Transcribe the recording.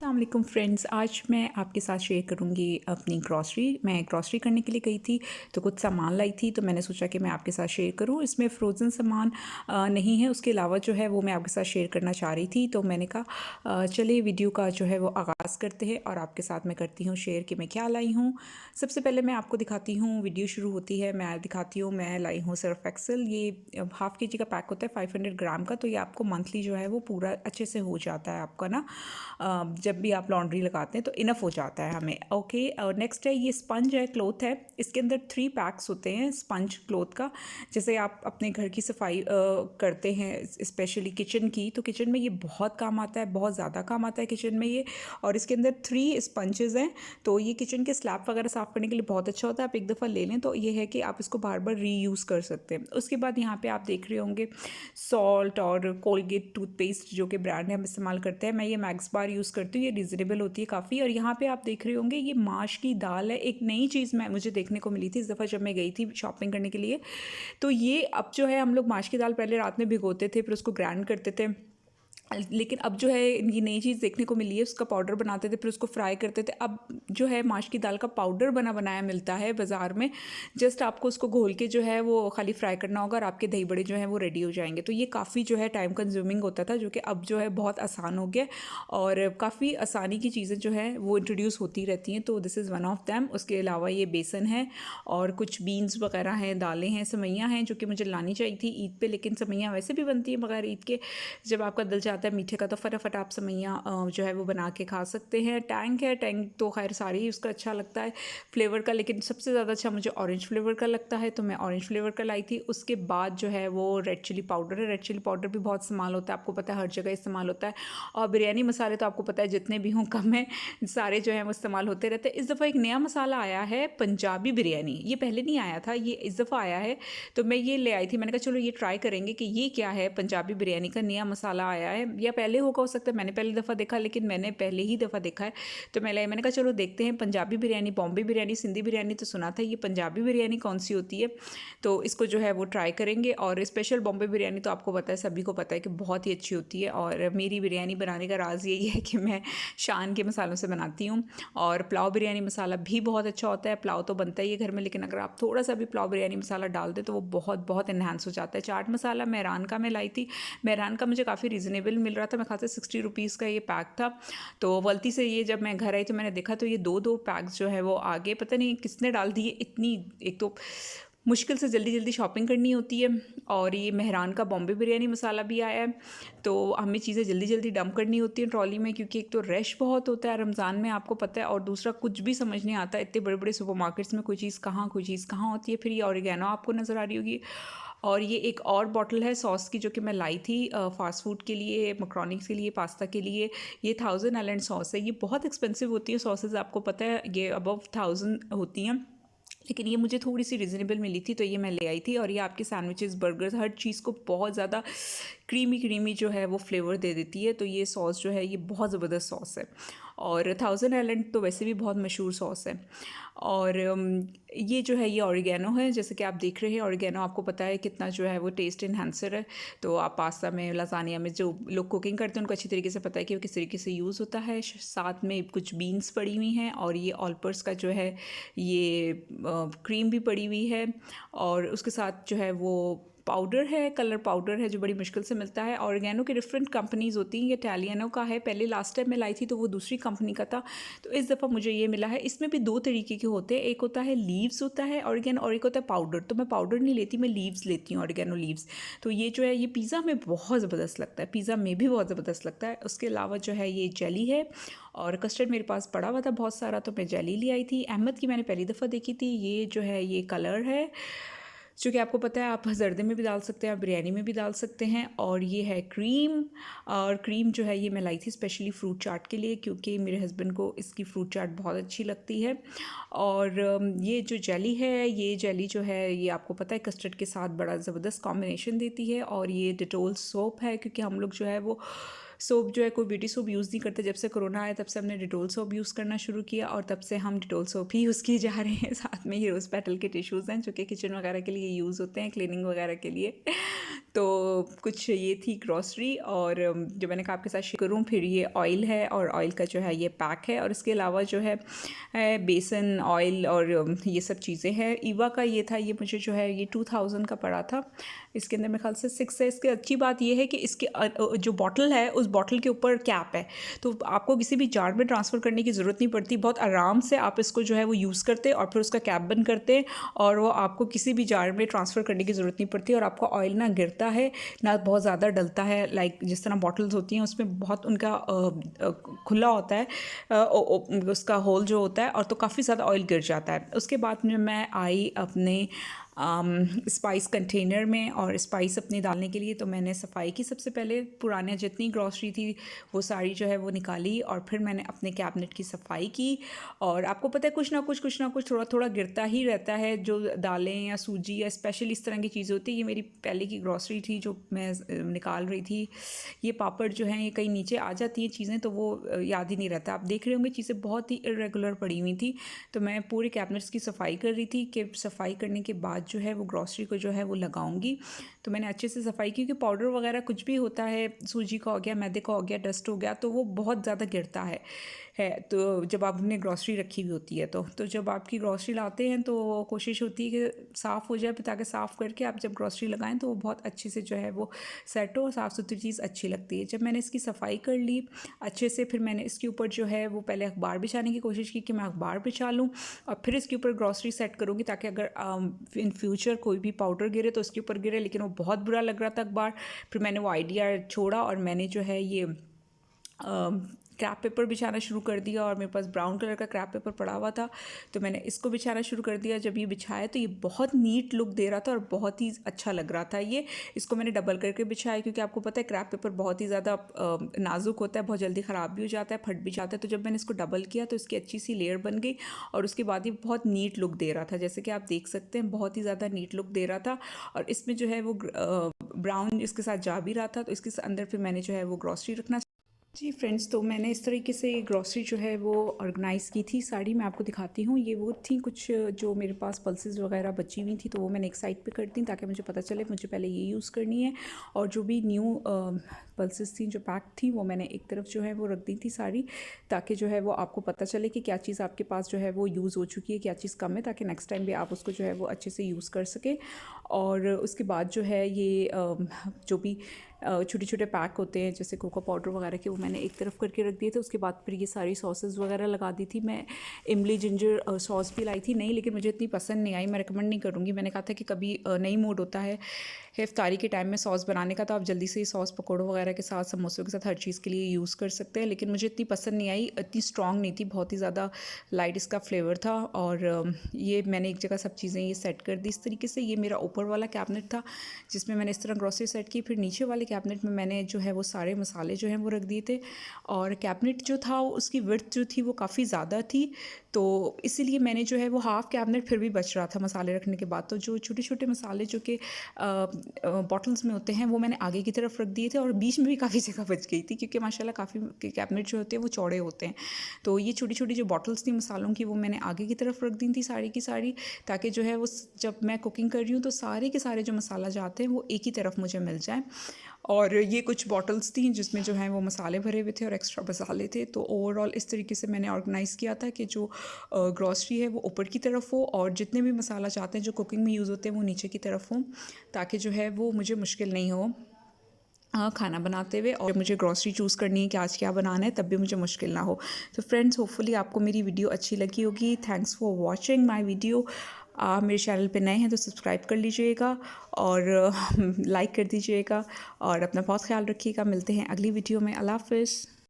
अस्सलाम फ्रेंड्स, आज मैं आपके साथ शेयर करूंगी अपनी ग्रॉसरी। मैं ग्रॉसरी करने के लिए गई थी तो कुछ सामान लाई थी, तो मैंने सोचा कि मैं आपके साथ शेयर करूं। इसमें फ़्रोज़न सामान नहीं है, उसके अलावा जो है वो मैं आपके साथ शेयर करना चाह रही थी। तो मैंने कहा चलिए वीडियो का जो है वो आगाज़ करते हैं और आपके साथ मैं करती हूँ शेयर कि मैं क्या लाई हूँ। सबसे पहले मैं आपको दिखाती हूँ, वीडियो शुरू होती है, मैं दिखाती हूँ मैं लाई हूँ सर्फ एक्सेल। ये हाफ़ के जी का पैक होता है 500 ग्राम का, तो ये आपको मंथली जो है वो पूरा अच्छे से हो जाता है आपका ना। जब भी आप लॉन्ड्री लगाते हैं तो इनफ हो जाता है हमें। ओके, और नेक्स्ट है ये स्पंज है, क्लोथ है। इसके अंदर 3 पैक्स होते हैं स्पंज क्लोथ का। जैसे आप अपने घर की सफाई करते हैं, स्पेशली किचन की, तो किचन में ये बहुत काम आता है, बहुत ज़्यादा काम आता है किचन में ये। और इसके अंदर 3 स्पंजेस हैं, तो ये किचन के स्लैब वगैरह साफ़ करने के लिए बहुत अच्छा होता है। आप एक दफ़ा ले लें तो ये है कि आप इसको बार बार रीयूज़ कर सकते हैं। उसके बाद यहाँ पे आप देख रहे होंगे सॉल्ट और कोलगेट टूथपेस्ट जो कि ब्रांड है हम इस्तेमाल करते हैं। मैं ये मैक्स बार यूज़ करती हूँ, ये रिजनेबल होती है काफ़ी। और यहाँ पे आप देख रहे होंगे ये माश की दाल है। एक नई चीज़ मुझे देखने को मिली थी इस दफ़ा जब मैं गई थी शॉपिंग करने के लिए। तो ये अब जो है, हम लोग माश की दाल पहले रात में भिगोते थे, फिर उसको ग्राइंड करते थे, लेकिन अब जो है ये नई चीज़ देखने को मिली है। उसका पाउडर बनाते थे, फिर उसको फ्राई करते थे। अब जो है माश की दाल का पाउडर बना बनाया मिलता है बाज़ार में। जस्ट आपको उसको घोल के जो है वो खाली फ्राई करना होगा और आपके दही बड़े जो हैं वो रेडी हो जाएंगे। तो ये काफ़ी जो है टाइम कंज्यूमिंग होता था, जो कि अब जो है बहुत आसान हो गया और काफ़ी आसानी की चीज़ें जो है वो इंट्रोड्यूस होती रहती हैं। तो this is one of them. उसके अलावा ये बेसन है और कुछ बीन्स वगैरह हैं, दालें हैं, सेवइयाँ हैं जो कि मुझे लानी चाहिए थी ईद पे, लेकिन सेवइयाँ वैसे भी बनती हैं बगैर ईद के। जब आपका दिल चाहता है मीठे का तो फटाफट आप सेवइयाँ जो है वो बना के खा सकते हैं। टैंक है, टैंक तो खैर सारी ही उसका अच्छा लगता है फ्लेवर का, लेकिन सबसे ज़्यादा अच्छा मुझे ऑरेंज फ्लेवर का लगता है, तो मैं ऑरेंज फ्लेवर का लाई थी। उसके बाद जो है वो रेड चिली पाउडर है। रेड चिली पाउडर भी बहुत इस्तेमाल होता है, आपको पता है हर जगह इस्तेमाल होता है। और बिरयानी मसाले तो आपको पता है जितने भी हों कम है, सारे जो है वो इस्तेमाल होते रहते हैं। इस दफ़ा एक नया मसाला आया है, पंजाबी बिरयानी। ये पहले नहीं आया था, ये इस दफ़ा आया है, तो मैं ये ले आई थी। मैंने कहा चलो ये ट्राई करेंगे कि ये क्या है। पंजाबी बिरयानी का नया मसाला आया है, या पहले होगा हो सकता है, मैंने पहली दफ़ा देखा, लेकिन मैंने पहले ही दफ़ा देखा है। तो मैंने कहा चलो देखते हैं। पंजाबी बिरयानी, बॉम्बे बिरयानी, सिंधी बिरयानी तो सुना था, ये पंजाबी बिरयानी कौन सी होती है, तो इसको जो है वो ट्राई करेंगे। और स्पेशल बॉम्बे बिरयानी तो आपको पता है, सभी को पता है कि बहुत ही अच्छी होती है। और मेरी बिरयानी बनाने का राज़ यही है कि मैं शान के मसालों से बनाती हूँ। और पुलाव बिरयानी मसाला भी बहुत अच्छा होता है। पुलाव तो बनता ही है घर में, लेकिन अगर आप थोड़ा सा भी पुलाव बिरयानी मसाला डाल दें तो वो बहुत बहुत इन्हांस हो जाता है। चाट मसाला मेहरान का मैं लाई थी, मेहरान का मुझे काफ़ी रीज़नेबल मिल रहा था। मैं खाते 60 रुपीज़ का ये पैक था। तो गलती से ये जब मैं घर आई तो मैंने देखा तो ये दो दो पैक्स जो है वो आगे पता नहीं किसने डाल दिए। इतनी, एक तो मुश्किल से जल्दी जल्दी शॉपिंग करनी होती है, और ये मेहरान का बॉम्बे बिरयानी मसाला भी आया है, तो हमें चीज़ें जल्दी जल्दी डंप करनी होती हैं ट्रॉली में, क्योंकि एक तो रश बहुत होता है रमज़ान में, आपको पता है, और दूसरा कुछ भी समझ नहीं आता इतने बड़े बड़े सुपरमार्केट्स में कोई चीज़ कहाँ होती है। फिर ये ऑरिगेनो आपको नज़र आ रही होगी। और ये एक और बॉटल है सॉस की जो कि मैं लाई थी फास्ट फूड के लिए, मकरोनीस के लिए, पास्ता के लिए। ये 1000 एलेंड सॉस है। ये बहुत एक्सपेंसिव होती है सॉसेज, आपको पता है ये अबव 1000 होती हैं, लेकिन ये मुझे थोड़ी सी रिजनेबल मिली थी तो ये मैं ले आई थी। और ये आपके सैंडविचेस, बर्गर्स, हर चीज़ को बहुत ज़्यादा क्रीमी क्रीमी जो है वो फ्लेवर दे देती है। तो ये सॉस जो है ये बहुत ज़बरदस्त सॉस है, और 1000 आइलैंड तो वैसे भी बहुत मशहूर सॉस है। और ये जो है ये ऑरिगेनो है, जैसे कि आप देख रहे हैं ऑरिगेनो आपको पता है कितना जो है वो टेस्ट इन्हांसर है। तो आप पास्ता में, लसानिया में जो लोग कुकिंग करते हैं उनको अच्छी तरीके से पता है कि वो किस तरीके से यूज़ होता है। साथ में कुछ बीन्स पड़ी हुई हैं, और ये ऑलपर्स का जो है ये क्रीम भी पड़ी हुई है, और उसके साथ जो है वो पाउडर है, कलर पाउडर है जो बड़ी मुश्किल से मिलता है। ऑर्गेनो की डिफरेंट कंपनीज़ होती हैं, ये इटालियनो का है, पहले लास्ट टाइम मैं लाई थी तो वो दूसरी कंपनी का था, तो इस दफ़ा मुझे ये मिला है। इसमें भी 2 तरीके के होते हैं, एक होता है लीव्स होता है ऑर्गेनो, और एक होता है पाउडर। तो मैं पाउडर नहीं लेती, मैं लीव्स लेती हूँ, ऑर्गेनो लीव्स। तो ये जो है ये पिज़्ज़ा में बहुत ज़बरदस्त लगता है, पिज़्ज़ा में भी बहुत ज़बरदस्त लगता है। उसके अलावा जो है ये जेली है, और कस्टर्ड मेरे पास पड़ा हुआ था बहुत सारा, तो मैं जेली ले आई थी। अहमद की मैंने पहली दफ़ा देखी थी। ये जो है ये कलर है, जो कि आपको पता है आप जर्दे में भी डाल सकते हैं, आप बिरयानी में भी डाल सकते हैं। और ये है क्रीम, और क्रीम जो है ये मैं लाई थी स्पेशली फ्रूट चाट के लिए, क्योंकि मेरे हस्बैंड को इसकी फ्रूट चाट बहुत अच्छी लगती है। और ये जो जेली है, ये जेली जो है ये आपको पता है कस्टर्ड के साथ बड़ा ज़बरदस्त कॉम्बिनेशन देती है। और ये डिटोल सोप है, क्योंकि हम लोग जो है वो सोप जो है कोई ब्यूटी सोप यूज़ नहीं करते। जब से कोरोना आया तब से हमने डिटोल सोप यूज़ करना शुरू किया, और तब से हम डिटोल सोप ही यूज़ किए जा रहे हैं। साथ में ये रोज़ पेटल के टिश्यूज़ हैं जो कि किचन वगैरह के लिए यूज़ होते हैं, क्लीनिंग वगैरह के लिए। तो कुछ ये थी ग्रॉसरी। और जो मैंने कहा आपके साथ शेयर करूँ, फिर ये ऑयल है और ऑयल का जो है ये पैक है। और इसके अलावा जो है बेसन ऑयल और ये सब चीज़ें हैं। ईवा का ये था, ये मुझे जो है ये 2000 का पड़ा था। इसके अंदर मेरे ख्याल से 6 है। इसकी अच्छी बात ये है कि इसके जो बॉटल है उस बॉटल के ऊपर कैप है, तो आपको किसी भी जार में ट्रांसफ़र करने की ज़रूरत नहीं पड़ती। बहुत आराम से आप इसको जो है वो यूज़ करते और फिर उसका कैप बंद करते और वो आपको किसी भी जार में ट्रांसफ़र करने की ज़रूरत नहीं पड़ती। और आपका ऑयल ना गिरता है ना बहुत ज़्यादा डलता है। लाइक जिस तरह बॉटल्स होती हैं उसमें बहुत उनका खुला होता है उसका होल जो होता है, और तो काफ़ी ज़्यादा ऑयल गिर जाता है। उसके बाद में मैं आई अपने स्पाइस कंटेनर में, और स्पाइस अपने डालने के लिए तो मैंने सफाई की। सबसे पहले पुराने जितनी ग्रॉसरी थी वो सारी जो है वो निकाली, और फिर मैंने अपने कैबिनेट की सफाई की। और आपको पता है कुछ ना कुछ थोड़ा थोड़ा गिरता ही रहता है, जो दालें या सूजी या स्पेशल इस तरह की चीज़ें होती है। ये मेरी पहले की ग्रॉसरी थी जो मैं निकाल रही थी। ये पापड़ जो हैं ये कहीं नीचे आ जाती हैं चीज़ें, तो वो याद ही नहीं रहता। आप देख रहे होंगे चीज़ें बहुत ही इरेगुलर पड़ी हुई थी। तो मैं पूरे कैबिनेट्स की सफाई कर रही थी कि सफाई करने के बाद जो है वो ग्रॉसरी को जो है वो लगाऊंगी। तो मैंने अच्छे से सफाई की, क्योंकि पाउडर वगैरह कुछ भी होता है, सूजी का हो गया, मैदे का हो गया, डस्ट हो गया, तो वो बहुत ज़्यादा गिरता है। तो जब आपने ग्रॉसरी रखी हुई होती है तो जब आपकी ग्रॉसरी लाते हैं तो कोशिश होती है कि साफ़ हो जाए, ताकि साफ़ करके आप जब ग्रॉसरी लगाएं तो वो बहुत अच्छे से जो है वो सेट हो और साफ़ सुथरी चीज़ अच्छी लगती है। जब मैंने इसकी सफाई कर ली अच्छे से, फिर मैंने इसके ऊपर जो है वो पहले अखबार बिछाने की कोशिश की कि मैं अखबार बिछा लूँ, और फिर इसके ऊपर ग्रॉसरी सेट करूँगी, ताकि अगर इन फ्यूचर कोई भी पाउडर गिरे तो उसके ऊपर गिरे। लेकिन वो बहुत बुरा लग रहा था अखबार। फिर मैंने वो आइडिया छोड़ा और मैंने जो है ये क्रैप पेपर बिछाना शुरू कर दिया। और मेरे पास ब्राउन कलर का क्रैप पेपर पड़ा हुआ था, तो मैंने इसको बिछाना शुरू कर दिया। जब ये बिछाया तो ये बहुत नीट लुक दे रहा था और बहुत ही अच्छा लग रहा था। ये इसको मैंने डबल करके बिछाया, क्योंकि आपको पता है क्रैप पेपर बहुत ही ज़्यादा नाजुक होता है, बहुत जल्दी ख़राब भी हो जाता है, फट भी जाता है। तो जब मैंने इसको डबल किया तो इसकी अच्छी सी लेयर बन गई, और उसके बाद ये बहुत नीट लुक दे रहा था। जैसे कि आप देख सकते हैं बहुत ही ज़्यादा नीट लुक दे रहा था। और इसमें जो है वो ब्राउन इसके साथ जा भी रहा था, तो इसके अंदर फिर मैंने जो है वो ग्रॉसरी रखना। जी फ्रेंड्स, तो मैंने इस तरीके से ग्रॉसरी जो है वो ऑर्गेनाइज़ की थी साड़ी। मैं आपको दिखाती हूँ। ये वो थी कुछ जो मेरे पास पल्सेस वगैरह बची हुई थी, तो वो मैंने एक साइड पे कर दी ताकि मुझे पता चले मुझे पहले ये यूज़ करनी है। और जो भी न्यू पल्सेस थी जो पैक थी वो मैंने एक तरफ जो है वो रख दी थी सारी, ताकि जो है वो आपको पता चले कि क्या चीज़ आपके पास जो है वो यूज़ हो चुकी है, क्या चीज़ कम है, ताकि नेक्स्ट टाइम भी आप उसको जो है वो अच्छे से यूज़ कर सकें। और उसके बाद जो है ये जो भी छोटे छोटे पैक होते हैं जैसे कोको पाउडर वगैरह के, वो मैंने एक तरफ करके रख दिए थे। उसके बाद फिर ये सारी सॉसेस वगैरह लगा दी थी। मैं इमली जिंजर सॉस भी लाई थी, नहीं लेकिन मुझे इतनी पसंद नहीं आई, मैं रिकमेंड नहीं करूँगी। मैंने कहा था कि कभी नहीं मूड होता है इफ्तारी के टाइम में सॉस बनाने का, तो आप जल्दी से ही सॉस पकौड़ों वगैरह के साथ, समोसों के साथ, हर चीज़ के लिए यूज़ कर सकते हैं। लेकिन मुझे इतनी पसंद नहीं आई, इतनी स्ट्रॉन्ग नहीं थी, बहुत ही ज़्यादा लाइट इसका फ्लेवर था। और ये मैंने एक जगह सब चीज़ें ये सेट कर दी इस तरीके से। ये मेरा ऊपर वाला कैबिनेट था जिसमें मैंने इस तरह ग्रॉसरी सेट की। फिर नीचे वाले कैबिनेट में मैंने जो है वो सारे मसाले जो हैं वो रख दिए थे। और कैबिनेट जो था उसकी विड्थ जो थी वो काफ़ी ज़्यादा थी, तो इसीलिए मैंने जो है वो हाफ़ कैबिनेट फिर भी बच रहा था मसाले रखने के बाद। तो जो छोटे छोटे मसाले जो कि बॉटल्स में होते हैं वो मैंने आगे की तरफ रख दिए थे, और बीच में भी काफ़ी जगह बच गई थी, क्योंकि माशाल्लाह काफ़ी कैबिनेट जो होते हैं वो चौड़े होते हैं। तो ये छोटी छोटी जो बॉटल्स थी मसालों की वो मैंने आगे की तरफ रख दी थी सारी की सारी, ताकि जो है वो जब मैं कुकिंग कर रही हूँ तो सारे के सारे जो मसाला जाते हैं वो एक ही तरफ मुझे मिल जाए। और ये कुछ बॉटल्स थी जिसमें जो है वो मसाले भरे हुए थे और एक्स्ट्रा मसाले थे। तो ओवरऑल इस तरीके से मैंने ऑर्गेनाइज़ किया था कि जो ग्रॉसरी है वो ऊपर की तरफ हो, और जितने भी मसाला चाहते हैं जो कुकिंग में यूज़ होते हैं वो नीचे की तरफ हो, ताकि जो है वो मुझे मुश्किल नहीं हो खाना बनाते हुए। और मुझे ग्रॉसरी चूज़ करनी है कि आज क्या बनाना है, तब भी मुझे मुश्किल ना हो। तो फ्रेंड्स, होपफुली आपको मेरी वीडियो अच्छी लगी होगी। Thanks for watching my video. आप मेरे चैनल पे नए हैं तो सब्सक्राइब कर लीजिएगा और लाइक कर दीजिएगा, और अपना बहुत ख्याल रखिएगा। मिलते हैं अगली वीडियो में। अल्लाह हाफ़िज़।